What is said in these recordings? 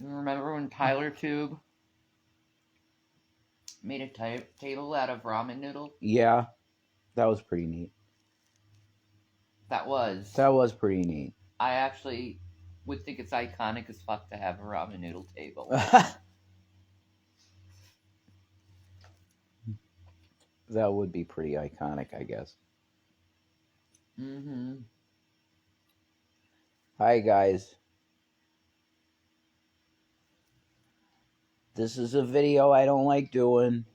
Remember when Tyler Tube made a table out of ramen noodles? Yeah, that was pretty neat. That was. That was pretty neat. I actually would think it's iconic as fuck to have a ramen noodle table. That would be pretty iconic, I guess. Mm-hmm. Hi, guys. This is a video I don't like doing.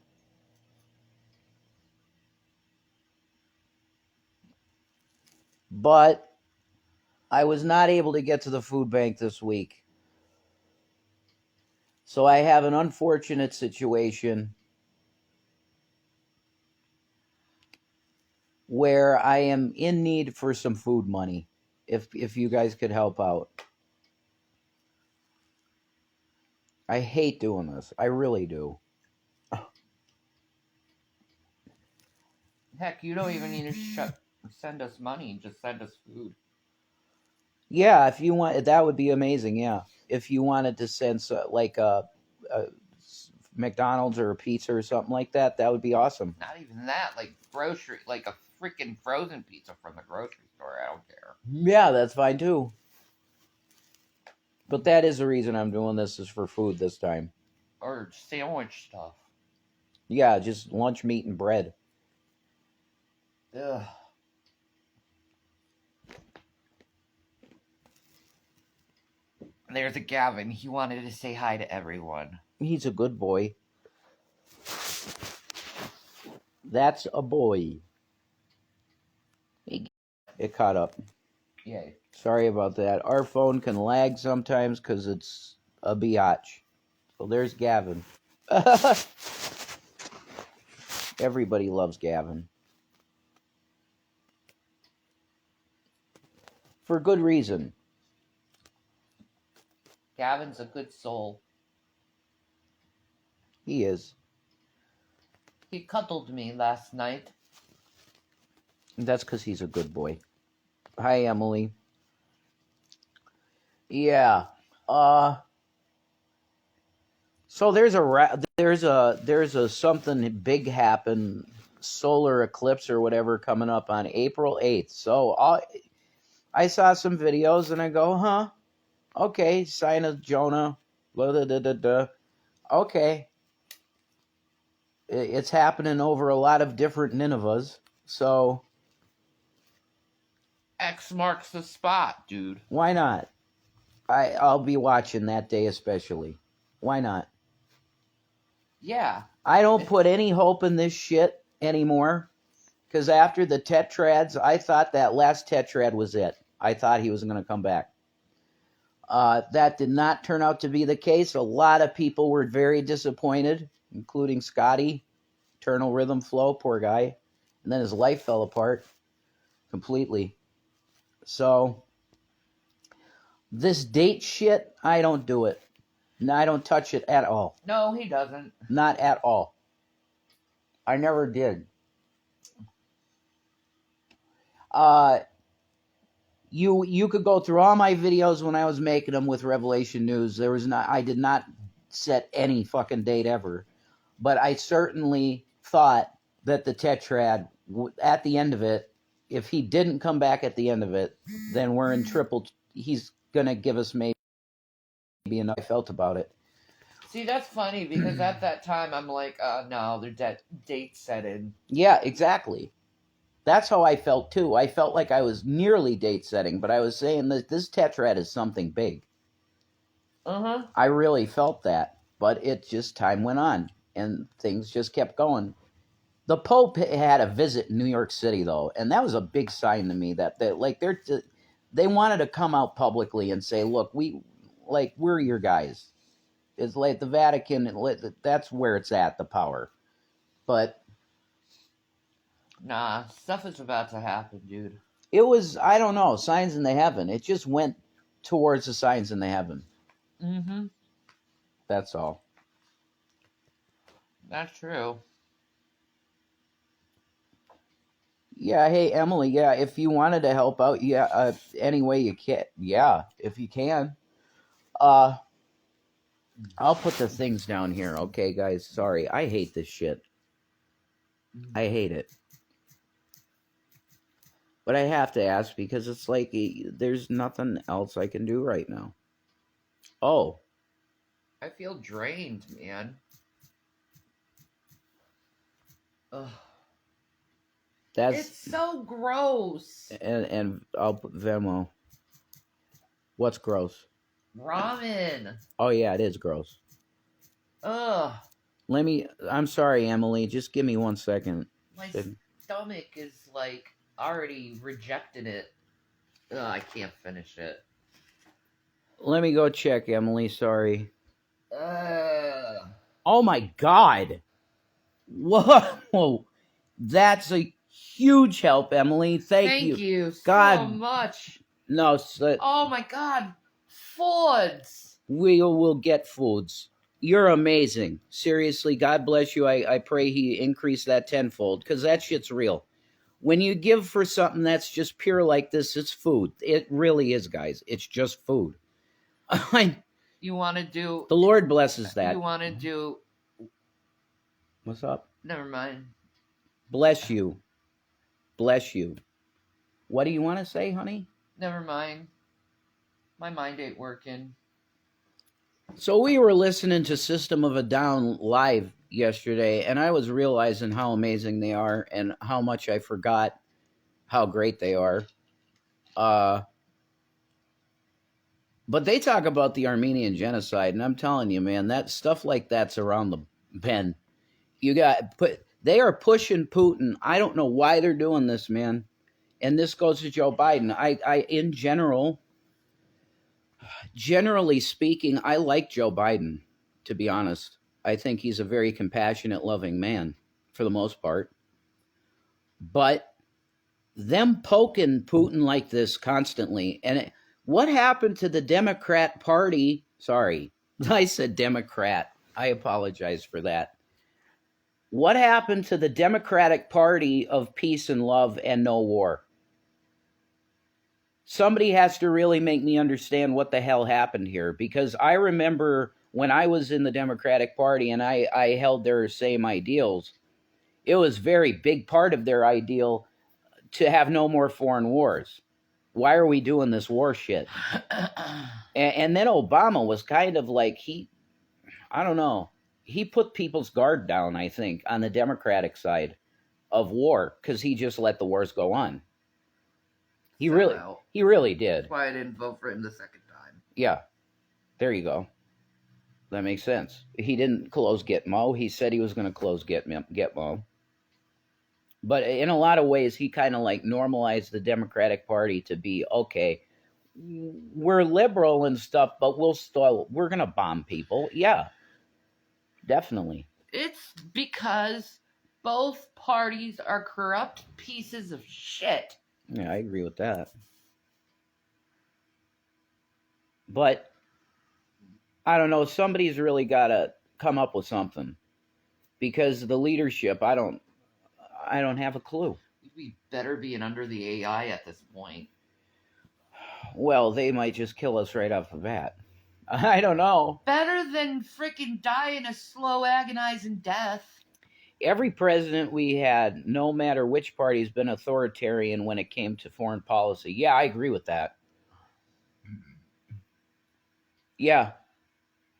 But I was not able to get to the food bank this week. So I have an unfortunate situation where I am in need for some food money. If you guys could help out. I hate doing this. I really do. Heck, you don't even need to send us money. Just send us food. Yeah, if you want, that would be amazing. Yeah, if you wanted to send like a McDonald's or a pizza or something like that, that would be awesome. Not even that, like grocery, like a freaking frozen pizza from the grocery store. I don't care. Yeah, that's fine too. But that is the reason I'm doing this, is for food this time. Or sandwich stuff. Yeah, just lunch meat and bread. Ugh. There's a Gavin. He wanted to say hi to everyone. He's a good boy. That's a boy. It caught up. Yay. Sorry about that. Our phone can lag sometimes because it's a biatch. So there's Gavin. Everybody loves Gavin. For good reason. Gavin's a good soul. He is. He cuddled me last night. That's because he's a good boy. Hi, Emily. Yeah. So there's a something big happen, solar eclipse or whatever, coming up on April 8th. So I saw some videos and I go, huh? Okay, sign of Jonah. Blah, blah, blah, blah, blah. Okay. It's happening over a lot of different Ninevehs. So X marks the spot, dude. why not? I'll be watching that day especially. Why not? Yeah. I don't put any hope in this shit anymore. Because after the tetrads, I thought that last tetrad was it. I thought he was going to come back. That did not turn out to be the case. A lot of people were very disappointed, including Scotty. Eternal Rhythm Flow, poor guy. And then his life fell apart completely. So, this date shit, I don't do it. No, I don't touch it at all. No, he doesn't. Not at all. I never did. You could go through all my videos when I was making them with Revelation News. I did not set any fucking date ever, but I certainly thought that the tetrad at the end of it, if he didn't come back at the end of it, then we're in triple. He's gonna give us maybe enough. I felt about it. See, that's funny because at that time I'm like, no, their date set in. Yeah, exactly. That's how I felt too. I felt like I was nearly date setting, but I was saying that this tetrad is something big. Uh-huh. I really felt that, but time went on and things just kept going. The Pope had a visit in New York City though, and that was a big sign to me that they wanted to come out publicly and say, look, we're your guys. It's like the Vatican, that's where it's at, the power. But nah, stuff is about to happen, dude. It was, I don't know, signs in the heaven. It just went towards the signs in the heaven. Mm-hmm. That's all. That's true. Yeah, hey, Emily, yeah, if you wanted to help out, yeah, any way you can, yeah, if you can. I'll put the things down here, okay, guys? Sorry, I hate this shit. I hate it. But I have to ask because it's like there's nothing else I can do right now. Oh, I feel drained, man. Ugh. that's It's so gross. and I'll put Venmo. What's gross? Ramen. Oh yeah, it is gross. Ugh. I'm sorry, Emily. Just give me 1 second. My stomach is like already rejected it. Ugh, I can't finish it. Let me go check, Emily. Sorry. Ugh. Oh my God. Whoa. That's a huge help, Emily. Thank you. so God. much. No, Oh my God. Foods. we will get foods. You're amazing. Seriously, God bless you. I pray he increase that tenfold because that shit's real. When you give for something that's just pure like this, it's food. It really is, guys. It's just food. You want to do. The Lord blesses that. You want to do. What's up? Never mind. Bless you. Bless you. What do you want to say, honey? Never mind. My mind ain't working. So we were listening to System of a Down live yesterday, and I was realizing how amazing they are and how much I forgot how great they are. But they talk about the Armenian genocide, and I'm telling you, man, that stuff like that's around the bend. They are pushing Putin. I don't know why they're doing this, man. And this goes to Joe Biden. I in generally speaking, I like Joe Biden, to be honest. I think he's a very compassionate, loving man for the most part. But them poking Putin like this constantly, and what happened to the Democrat Party? Sorry, I said Democrat. I apologize for that. What happened to the Democratic Party of peace and love and no war? Somebody has to really make me understand what the hell happened here, because I remember when I was in the Democratic Party and I held their same ideals, it was a very big part of their ideal to have no more foreign wars. Why are we doing this war shit? And then Obama was kind of like, I don't know, he put people's guard down, I think, on the Democratic side of war, because he just let the wars go on. He really did. That's why I didn't vote for him the second time. Yeah, there you go. That makes sense. He didn't close Gitmo. He said he was going to close Gitmo. But in a lot of ways, he kind of like normalized the Democratic Party to be, okay, we're liberal and stuff, but we're going to bomb people. Yeah, definitely. It's because both parties are corrupt pieces of shit. Yeah, I agree with that. But I don't know, somebody's really got to come up with something, because the leadership, I don't have a clue. We better be under the AI at this point. Well, they might just kill us right off the bat. I don't know. Better than freaking dying a slow, agonizing death. Every president we had, no matter which party, has been authoritarian when it came to foreign policy. Yeah, I agree with that. Yeah,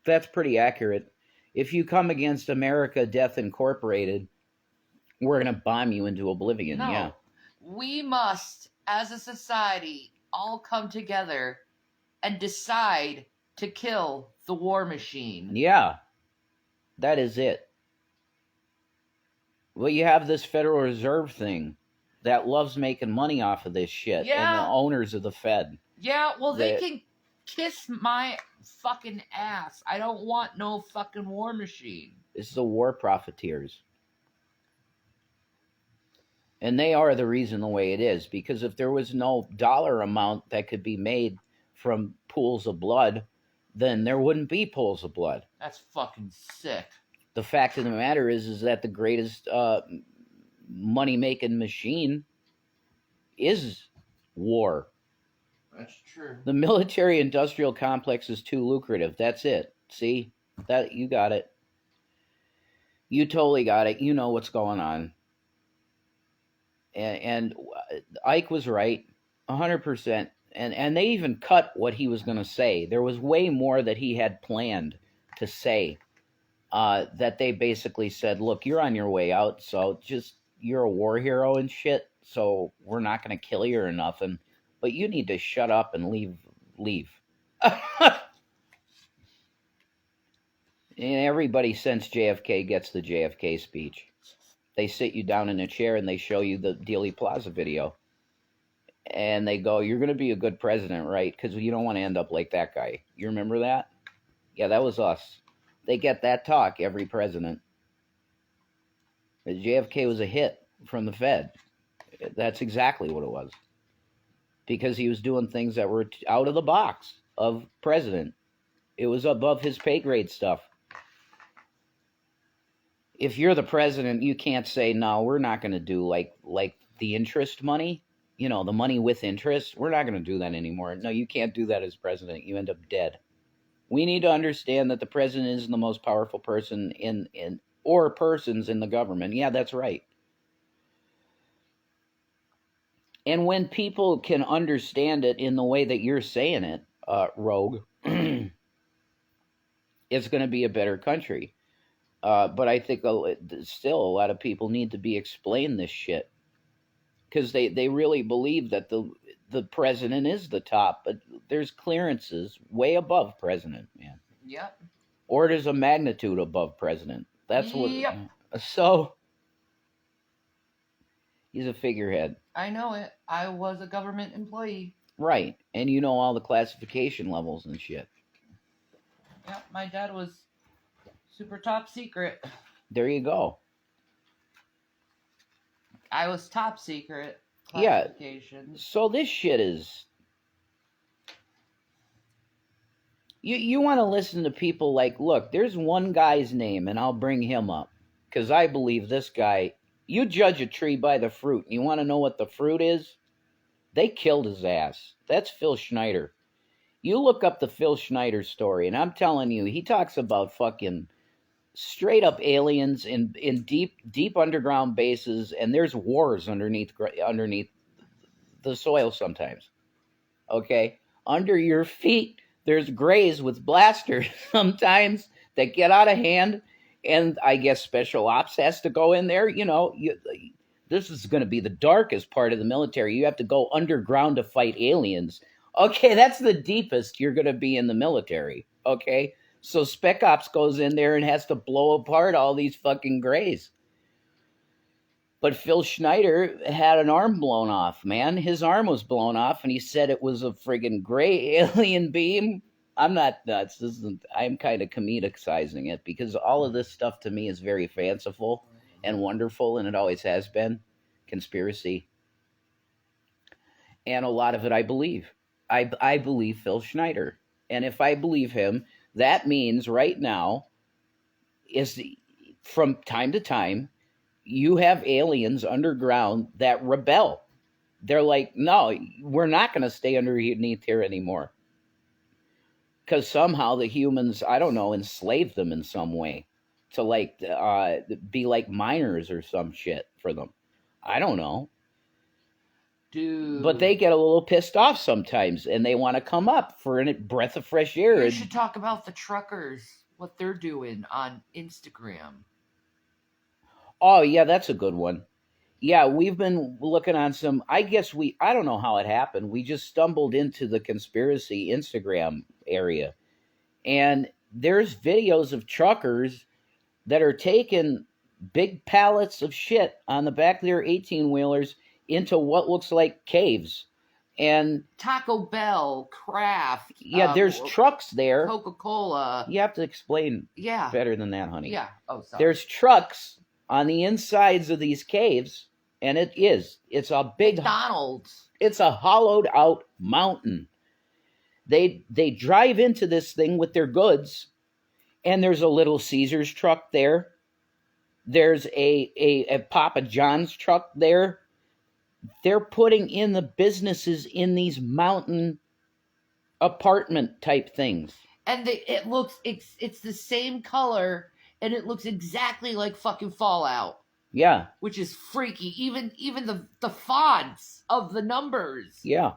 that's pretty accurate. If you come against America Death Incorporated, we're going to bomb you into oblivion. No, yeah. We must, as a society, all come together and decide to kill the war machine. Yeah, that is it. Well, you have this Federal Reserve thing that loves making money off of this shit. Yeah. And the owners of the Fed. Yeah, well, they can kiss my fucking ass. I don't want no fucking war machine. This is the war profiteers. And they are the reason the way it is. Because if there was no dollar amount that could be made from pools of blood, then there wouldn't be pools of blood. That's fucking sick. The fact of the matter is that the greatest money-making machine is war. That's true. The military-industrial complex is too lucrative. That's it. See? That you got it. You totally got it. You know what's going on. And Ike was right, 100%. And they even cut what he was going to say. There was way more that he had planned to say. That they basically said, "Look, you're on your way out, so just you're a war hero and shit. So we're not going to kill you or nothing, but you need to shut up and leave." And everybody since JFK gets the JFK speech. They sit you down in a chair and they show you the Dealey Plaza video. And they go, "You're going to be a good president, right? Because you don't want to end up like that guy." You remember that? Yeah, that was us. They get that talk, every president. JFK was a hit from the Fed. That's exactly what it was. Because he was doing things that were out of the box of president. It was above his pay grade stuff. If you're the president, you can't say, "No, we're not going to do like the interest money, the money with interest. We're not going to do that anymore." No, you can't do that as president. You end up dead. We need to understand that the president is the most powerful person or persons in the government. Yeah, that's right. And when people can understand it in the way that you're saying it, Rogue, it's going to be a better country. But I think still a lot of people need to be explained this shit. Because they really believe that the president is the top, but there's clearances way above president, man. Yep. Orders of magnitude above president. That's what. Yep. So he's a figurehead. I know it. I was a government employee. Right, and you know all the classification levels and shit. Yep, my dad was super top secret. There you go. I was top secret Yeah. classifications. So this shit is. You want to listen to people like, look, there's one guy's name, and I'll bring him up. Because I believe this guy, you judge a tree by the fruit. You want to know what the fruit is? They killed his ass. That's Phil Schneider. You look up the Phil Schneider story, and I'm telling you, he talks about fucking straight up aliens in deep underground bases, and there's wars underneath the soil sometimes. Okay? Under your feet, there's grays with blasters sometimes that get out of hand, and I guess special ops has to go in there. This is going to be the darkest part of the military. You have to go underground to fight aliens. Okay, that's the deepest you're going to be in the military. Okay? So Spec Ops goes in there and has to blow apart all these fucking grays. But Phil Schneider had an arm blown off, man. His arm was blown off, and he said it was a friggin' gray alien beam. I'm not nuts. I'm kind of comedicizing it, because all of this stuff to me is very fanciful and wonderful, and it always has been. Conspiracy. And a lot of it I believe. I believe Phil Schneider. And if I believe him, that means right now, from time to time, you have aliens underground that rebel. They're like, "No, we're not going to stay underneath here anymore." Because somehow the humans, I don't know, enslaved them in some way to be like miners or some shit for them. I don't know. Dude. But they get a little pissed off sometimes, and they want to come up for a breath of fresh air. You should talk about the truckers, what they're doing on Instagram. Oh, yeah, that's a good one. Yeah, we've been looking on some, I don't know how it happened. We just stumbled into the conspiracy Instagram area. And there's videos of truckers that are taking big pallets of shit on the back of their 18-wheelers into what looks like caves. And Taco Bell, Kraft. Yeah, there's trucks there. Coca-Cola. You have to explain Yeah. better than that, honey. Yeah. Oh, sorry. There's trucks on the insides of these caves, and it's a big McDonald's. It's a hollowed out mountain. They drive into this thing with their goods, and there's a Little Caesars truck there. There's a Papa John's truck there. They're putting in the businesses in these mountain apartment type things. and it's the same color, and it looks exactly like fucking Fallout, Yeah, which is freaky. Even the fonts of the numbers, yeah.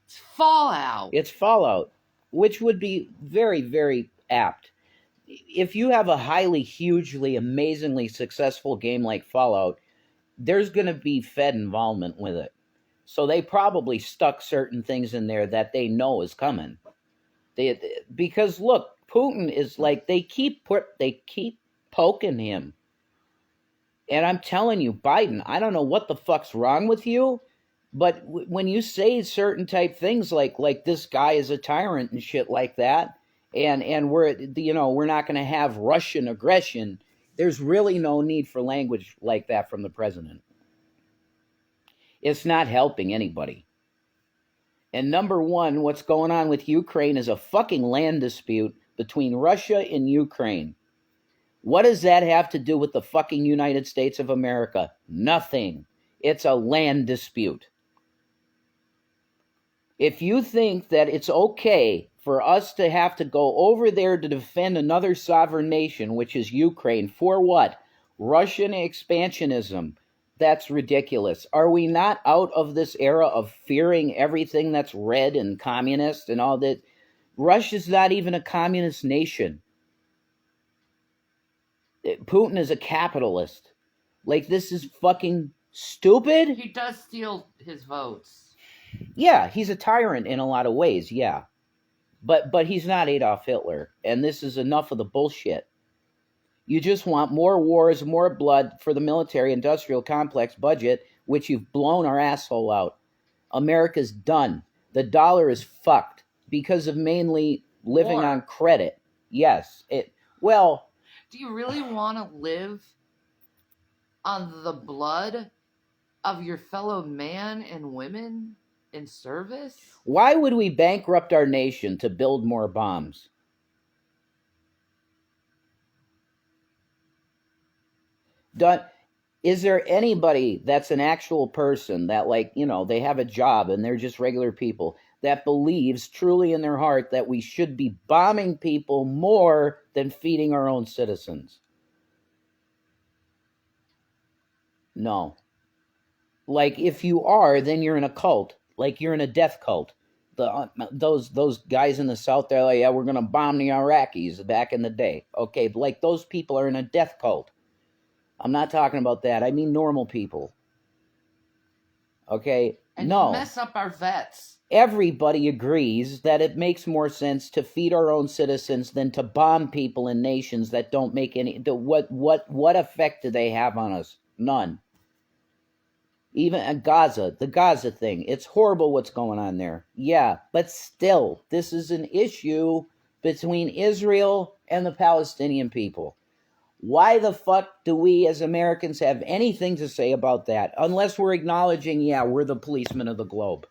it's Fallout. It's Fallout, which would be very, very apt. If you have a highly, hugely, amazingly successful game like Fallout, there's going to be Fed involvement with it. So they probably stuck certain things in there that they know is coming. Because look, Putin is like they keep poking him. And I'm telling you, Biden, I don't know what the fuck's wrong with you, but when you say certain type things like this guy is a tyrant and shit like that, and we're not going to have Russian aggression, there's really no need for language like that from the president. It's not helping anybody. And number one, what's going on with Ukraine is a fucking land dispute between Russia and Ukraine. What does that have to do with the fucking United States of America? Nothing. It's a land dispute. If you think that it's okay for us to have to go over there to defend another sovereign nation, which is Ukraine, for what? Russian expansionism. That's ridiculous. Are we not out of this era of fearing everything that's red and communist and all that? Russia's not even a communist nation. Putin is a capitalist. Like, this is fucking stupid. He does steal his votes. Yeah, he's a tyrant in a lot of ways, yeah. But he's not Adolf Hitler, and this is enough of the bullshit. You just want more wars, more blood for the military-industrial complex budget, which you've blown our asshole out. America's done. The dollar is fucked because of mainly living on credit. Yes. Do you really want to live on the blood of your fellow man and women in service? Why would we bankrupt our nation to build more bombs? Is there anybody that's an actual person that, like, they have a job and they're just regular people that believes truly in their heart that we should be bombing people more than feeding our own citizens? No. Like, if you are, then you're in a cult. Like, you're in a death cult. Those guys in the South, they're like, yeah, we're going to bomb the Iraqis back in the day. Okay, but like, those people are in a death cult. I'm not talking about that. I mean normal people. Okay? And no. Mess up our vets. Everybody agrees that it makes more sense to feed our own citizens than to bomb people in nations that don't make any... What effect do they have on us? None. Even Gaza, the Gaza thing, it's horrible what's going on there. Yeah, but still, this is an issue between Israel and the Palestinian people. Why the fuck do we as Americans have anything to say about that? Unless we're acknowledging, yeah, we're the policemen of the globe.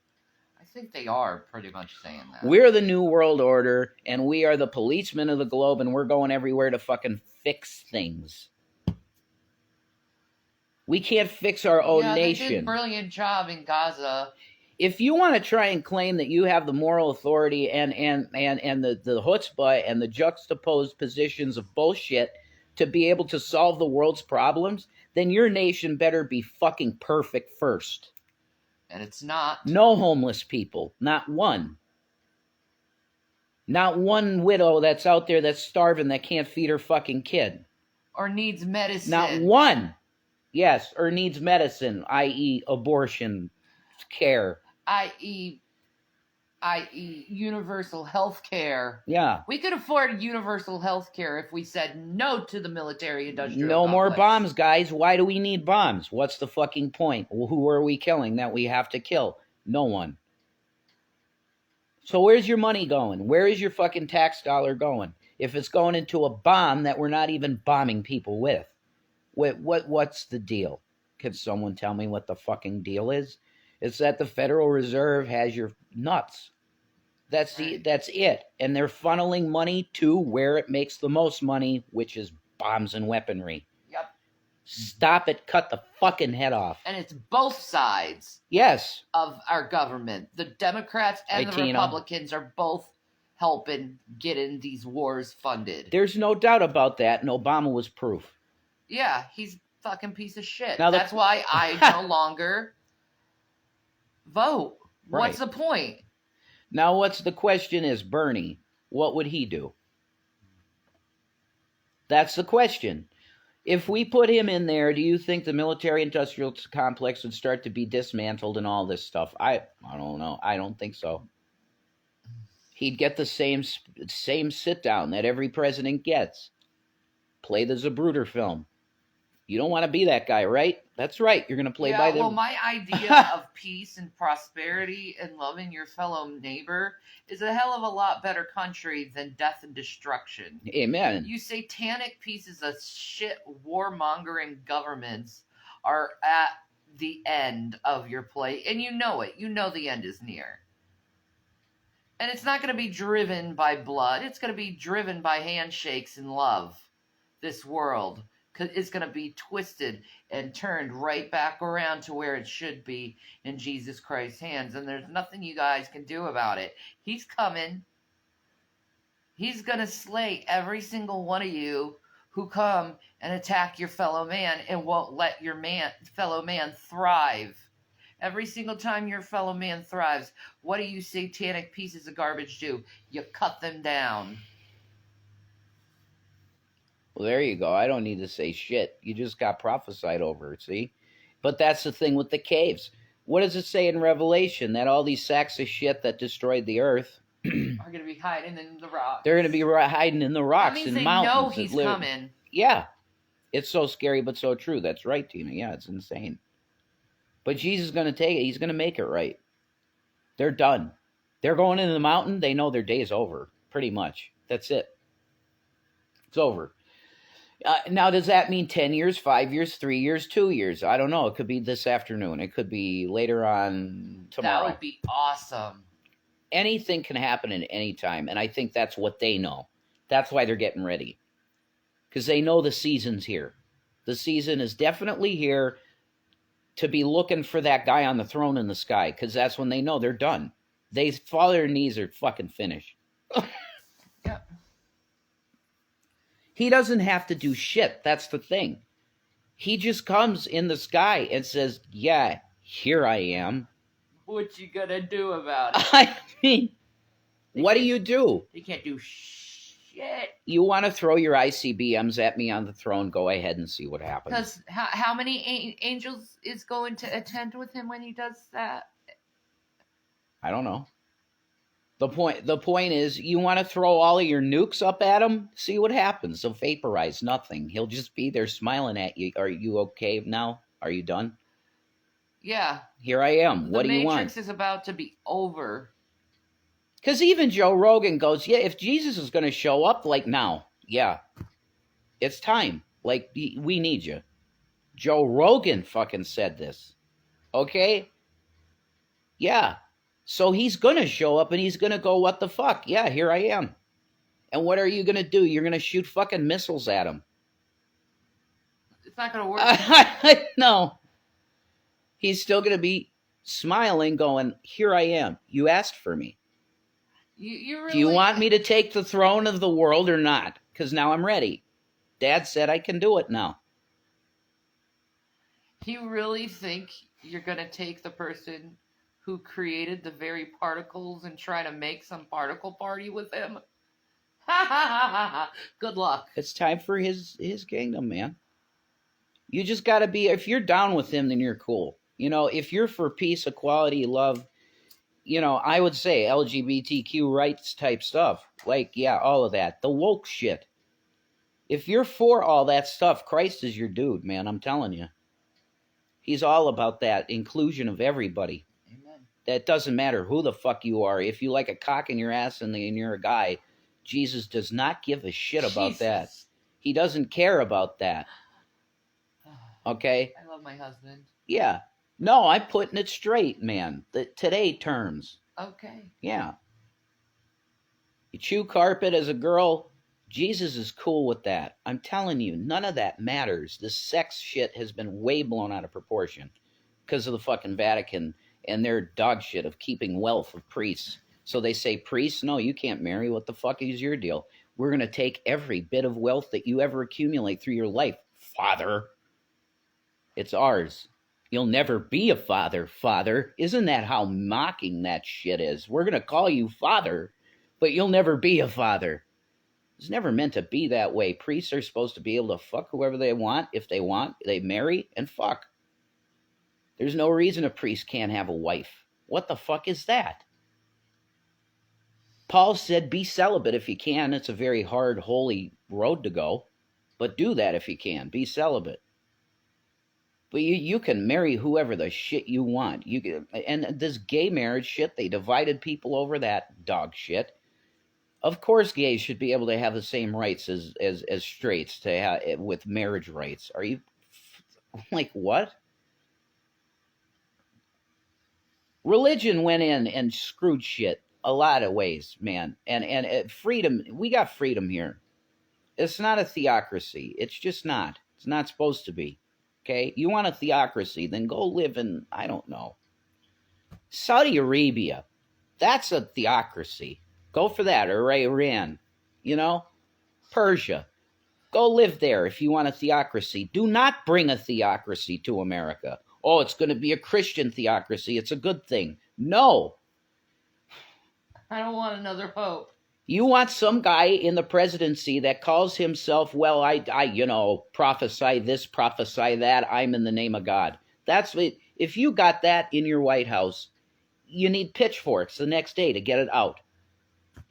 I think they are pretty much saying that. We're the New World Order, and we are the policemen of the globe, and we're going everywhere to fucking fix things. We can't fix our own nation. They did a brilliant job in Gaza. If you want to try and claim that you have the moral authority and the chutzpah and the juxtaposed positions of bullshit to be able to solve the world's problems, then your nation better be fucking perfect first. And it's not. No homeless people. Not one. Not one widow that's out there that's starving that can't feed her fucking kid. Or needs medicine. Not one. Yes, or needs medicine, i.e. abortion care. I.e. universal health care. Yeah. We could afford universal health care if we said no to the military-industrial No complex. more bombs, guys. Why do we need bombs? What's the fucking point? Well, who are we killing that we have to kill? No one. So where's your money going? Where is your fucking tax dollar going? If it's going into a bomb that we're not even bombing people with. What's the deal? Can someone tell me what the fucking deal is? It's that the Federal Reserve has your nuts. That's it. And they're funneling money to where it makes the most money, which is bombs and weaponry. Yep. Stop it. Cut the fucking head off. And it's both sides. Yes. Of our government. The Democrats and the Republicans are both helping getting these wars funded. There's no doubt about that, and Obama was proof. Yeah, he's a fucking piece of shit. Now That's why I no longer vote. What's Right. the point? Now, what's the question is, Bernie, what would he do? That's the question. If we put him in there, do you think the military-industrial complex would start to be dismantled and all this stuff? I don't know. I don't think so. He'd get the same sit-down that every president gets. Play the Zapruder film. You don't want to be that guy, right? That's right. You're going to play by the... Well, my idea of peace and prosperity and loving your fellow neighbor is a hell of a lot better country than death and destruction. Amen. You satanic pieces of shit warmongering governments are at the end of your play, and you know it. You know the end is near. And it's not going to be driven by blood. It's going to be driven by handshakes and love. This world is going to be twisted and turned right back around to where it should be in Jesus Christ's hands. And there's nothing you guys can do about it. He's coming. He's going to slay every single one of you who come and attack your fellow man and won't let your fellow man thrive. Every single time your fellow man thrives, what do you satanic pieces of garbage do? You cut them down. Well, there you go. I don't need to say shit. You just got prophesied over, see? But that's the thing with the caves. What does it say in Revelation? That all these sacks of shit that destroyed the earth are going to be hiding in the rocks. They're going to be hiding in the rocks and mountains. That means they know he's coming. Yeah. It's so scary but so true. That's right, Tina. Yeah, it's insane. But Jesus is going to take it. He's going to make it right. They're done. They're going into the mountain. They know their day's over, pretty much. That's it. It's over. Now, does that mean 10 years, 5 years, 3 years, 2 years? I don't know. It could be this afternoon. It could be later on tomorrow. That would be awesome. Anything can happen at any time, and I think that's what they know. That's why they're getting ready. Because they know the season's here. The season is definitely here to be looking for that guy on the throne in the sky, because that's when they know they're done. They fall to their knees, they're fucking finished. Yep. He doesn't have to do shit. That's the thing. He just comes in the sky and says, yeah, here I am. What you gonna do about it? I mean, what do you do? You can't do shit. You want to throw your ICBMs at me on the throne? Go ahead and see what happens. Because how many angels is going to attend with him when he does that? I don't know. The point is, you want to throw all of your nukes up at him? See what happens. They'll vaporize nothing. He'll just be there smiling at you. Are you okay now? Are you done? Yeah. Here I am. What do you want? The Matrix is about to be over. Because even Joe Rogan goes, yeah, if Jesus is going to show up, like now, yeah, it's time. Like, we need you. Joe Rogan fucking said this. Okay? Yeah. So he's going to show up and he's going to go, what the fuck? Yeah, here I am. And what are you going to do? You're going to shoot fucking missiles at him. It's not going to work. No. He's still going to be smiling, going, here I am. You asked for me. You really... Do you want me to take the throne of the world or not? Because now I'm ready. Dad said I can do it now. You really think you're going to take the person who created the very particles and try to make some particle party with him? Ha ha ha ha ha. Good luck. It's time for his kingdom, man. You just got to be, if you're down with him, then you're cool. You know, if you're for peace, equality, love, you know, I would say LGBTQ rights type stuff. Like, yeah, all of that. The woke shit. If you're for all that stuff, Christ is your dude, man. I'm telling you. He's all about that inclusion of everybody. Amen. That doesn't matter who the fuck you are. If you like a cock in your ass and you're a guy, Jesus does not give a shit about that. He doesn't care about that. Okay? I love my husband. Yeah. No, I'm putting it straight, man. The today terms. Okay. Yeah. You chew carpet as a girl, Jesus is cool with that. I'm telling you, none of that matters. The sex shit has been way blown out of proportion because of the fucking Vatican and their dog shit of keeping wealth of priests. So they say, priests, no, you can't marry. What the fuck is your deal? We're going to take every bit of wealth that you ever accumulate through your life. Father, it's ours. You'll never be a father, Father. Isn't that how mocking that shit is? We're going to call you Father, but you'll never be a father. It's never meant to be that way. Priests are supposed to be able to fuck whoever they want. If they want, they marry and fuck. There's no reason a priest can't have a wife. What the fuck is that? Paul said, be celibate if you can. It's a very hard, holy road to go. But do that if you can. Be celibate. But you can marry whoever the shit you want. And this gay marriage shit, they divided people over that dog shit. Of course gays should be able to have the same rights as straights to have, with marriage rights. Are you... like, what? Religion went in and screwed shit a lot of ways, man. And freedom, we got freedom here. It's not a theocracy. It's just not. It's not supposed to be. Okay? You want a theocracy, then go live in, I don't know, Saudi Arabia. That's a theocracy. Go for that. Or Iran. You know? Persia. Go live there if you want a theocracy. Do not bring a theocracy to America. Oh, it's going to be a Christian theocracy. It's a good thing. No. I don't want another pope. You want some guy in the presidency that calls himself, well, I prophesy this, prophesy that. I'm in the name of God. That's what, if you got that in your White House, you need pitchforks the next day to get it out.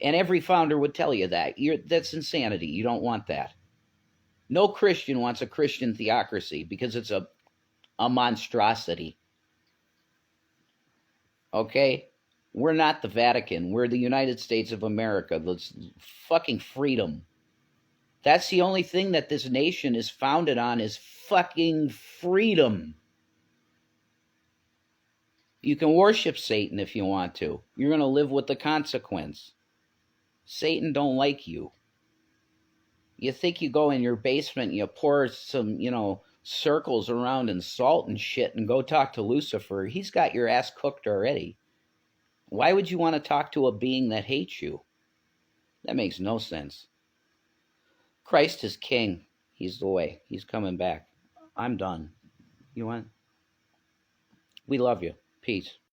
And every founder would tell you that. That's insanity. You don't want that. No Christian wants a Christian theocracy because it's a monstrosity. Okay? We're not the Vatican. We're the United States of America. Let's fucking freedom. That's the only thing that this nation is founded on, is fucking freedom. You can worship Satan if you want to. You're going to live with the consequence. Satan don't like you. You think you go in your basement and you pour some, circles around in salt and shit and go talk to Lucifer. He's got your ass cooked already. Why would you want to talk to a being that hates you? That makes no sense. Christ is king. He's the way. He's coming back. I'm done. You want? We love you. Peace.